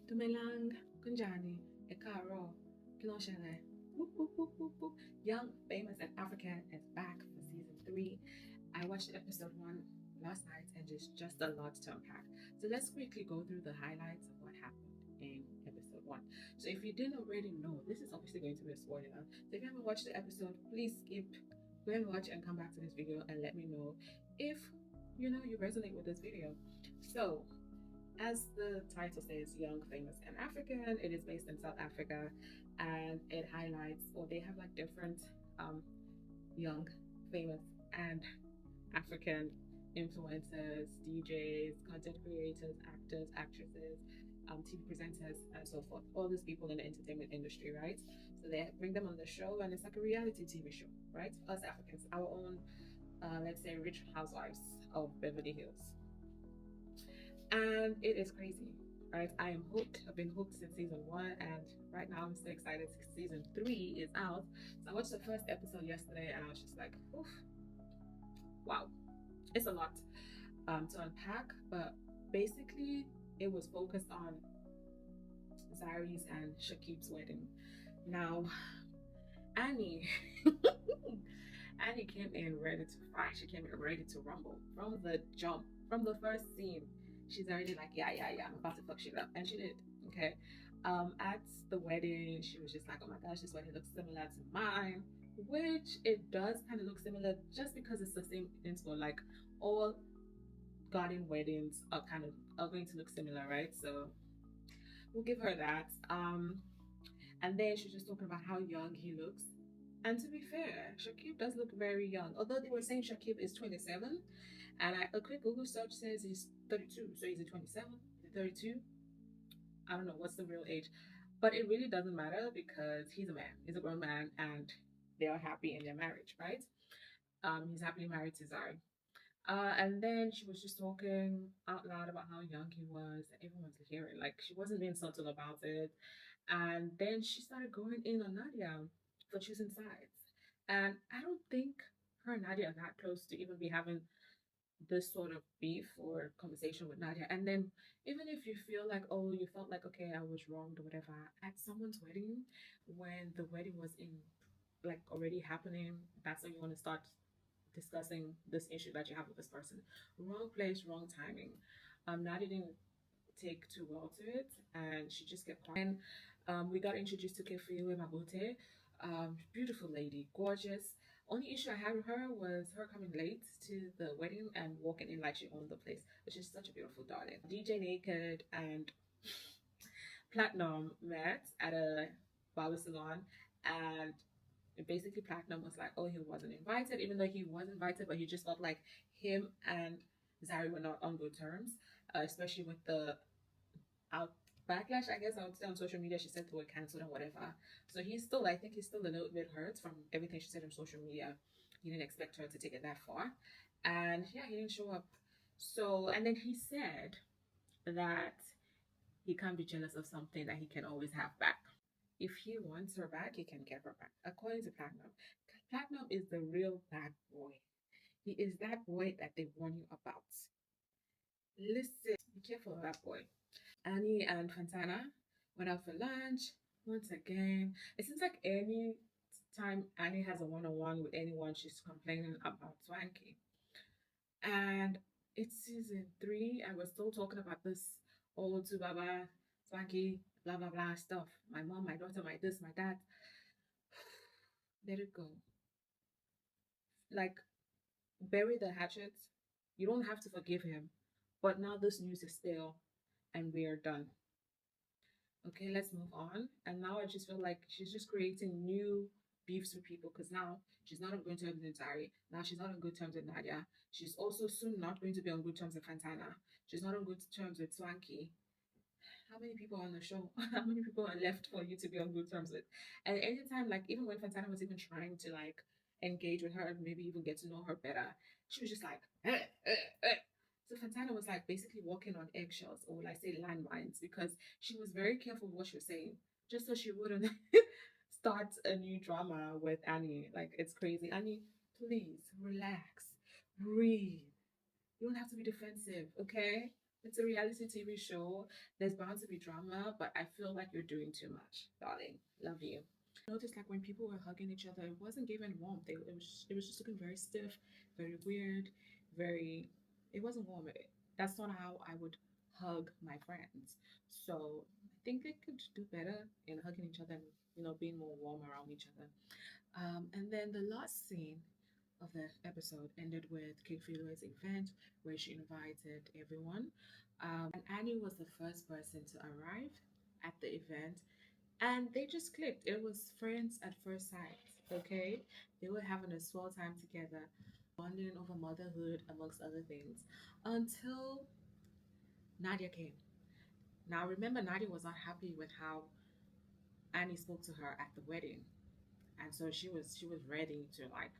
Dumelang, Kunjani, Ekaro, Kilonshele. Young, famous, and African is back for season 3. I watched episode 1 last night and just a lot to unpack. So let's quickly go through the highlights of what happened in episode 1. So if you didn't already know, this is obviously going to be a spoiler. So if you haven't watched the episode, please skip, go and watch and come back to this video and let me know if you resonate with this video. So as the title says, Young, Famous, and African, it is based in South Africa and it highlights, or they have like different um, young, famous, and African influencers, DJs, content creators, actors, actresses, TV presenters, and so forth. All these people in the entertainment industry, right? So they bring them on the show, and it's like a reality TV show, right? Us Africans, our own, let's say, rich housewives of Beverly Hills, and it is crazy, right? I am hooked. I've been hooked since season 1, and right now I'm so excited. Season 3 is out. So I watched the first episode yesterday, and I was just like, oof, wow, it's a lot to unpack. But basically, it was focused on Zari's and Shakib's wedding. Now, Annie, Annie came in ready to fight. She came in ready to rumble from the jump, from the first scene. She's already like, yeah, yeah, yeah, I'm about to fuck shit up, and she did. Okay. At the wedding, she was just like, oh my gosh, this wedding looks similar to mine, which it does kind of look similar, just because it's the same inspo. Like all garden weddings are going to look similar, right? So we'll give her that. And then she's just talking about how young he looks. And to be fair, Shakib does look very young. Although they were saying Shakib is 27, and a quick Google search says he's 32. So is he 27? Is he 32? I don't know what's the real age. But it really doesn't matter because he's a man. He's a grown man, and they are happy in their marriage, right? He's happily married to Zari. And then she was just talking out loud about how young he was. Everyone's hearing, like she wasn't being subtle about it. And then she started going in on Nadia for choosing sides. And I don't think her and Nadia are that close to even be having this sort of beef or conversation with Nadia. And then even if you feel like, oh, you felt like, okay, I was wronged or whatever, at someone's wedding, when the wedding was in like already happening, that's when you want to start discussing this issue that you have with this person. Wrong place, wrong timing. Nadia didn't take too well to it, and she just kept quiet. We got introduced to Kefiwe Mabote. Beautiful lady, gorgeous. Only issue I had with her was her coming late to the wedding and walking in like she owned the place, which is such a beautiful darling. DJ Naked and Platinum met at a barber salon, and basically Platinum was like, oh, he wasn't invited, even though he was invited, but he just felt like him and Zari were not on good terms, especially with the out backlash, I guess I would say on social media. She said they were cancelled and whatever. So I think he's still a little bit hurt from everything she said on social media. He didn't expect her to take it that far. And yeah, he didn't show up. So, and then he said that he can't be jealous of something that he can always have back. If he wants her back, he can get her back. According to Platinum, Platinum is the real bad boy. He is that boy that they warn you about. Listen, be careful of that boy. Annie and Fantana went out for lunch. Once again, it seems like any time Annie has a one-on-one with anyone, she's complaining about Swanky. And it's season 3, and we're still talking about this old to Baba, Swanky, blah blah blah stuff. My mom, my daughter, my this, my that. Let it go. Like, bury the hatchet. You don't have to forgive him. But now this news is stale, and we are done. Okay, let's move on. And now I just feel like she's just creating new beefs with people because now she's not on good terms with Zari. Now she's not on good terms with Nadia. She's also soon not going to be on good terms with Fantana. She's not on good terms with Swanky. How many people are on the show? How many people are left for you to be on good terms with? And anytime, like even when Fantana was even trying to like engage with her and maybe even get to know her better, she was just like, So Fantana was like basically walking on eggshells, or will I say landmines, because she was very careful with what she was saying, just so she wouldn't start a new drama with Annie. Like it's crazy. Annie, please relax, breathe. You don't have to be defensive, okay? It's a reality TV show. There's bound to be drama, but I feel like you're doing too much, darling. Love you. Noticed like when people were hugging each other, it wasn't giving warmth. It was just looking very stiff, very weird, very. It wasn't warm. That's not how I would hug my friends. So I think they could do better in hugging each other and being more warm around each other. And then the last scene of the episode ended with Kate Filo's event where she invited everyone. And Annie was the first person to arrive at the event, and they just clicked. It was friends at first sight. Okay, they were having a swell time together, bonding over motherhood amongst other things, until Nadia came. Now remember, Nadia was not happy with how Annie spoke to her at the wedding, and so she was ready to like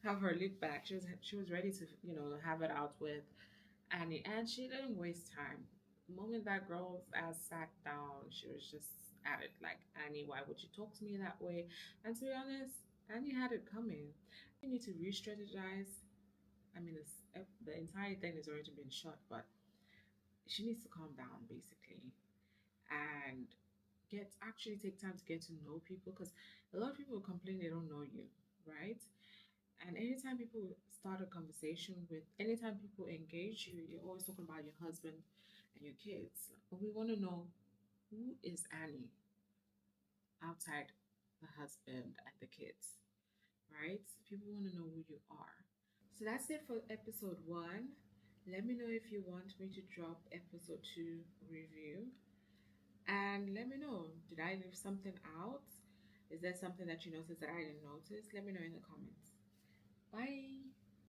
have her look back. She was ready to have it out with Annie, and she didn't waste time. The moment that girl's ass sat down, she was just at it like, Annie, why would you talk to me that way? And to be honest, Annie had it coming. You need to re-strategize. I mean, the entire thing has already been shot, but she needs to calm down basically and actually take time to get to know people, because a lot of people complain they don't know you, right? And anytime people engage you, you're always talking about your husband and your kids. But we want to know, who is Annie outside the husband and the kids, right? People want to know who you are. So that's it for episode one. Let me know if you want me to drop episode two review. And let me know, did I leave something out? Is there something that you noticed that I didn't notice? Let me know in the comments. Bye.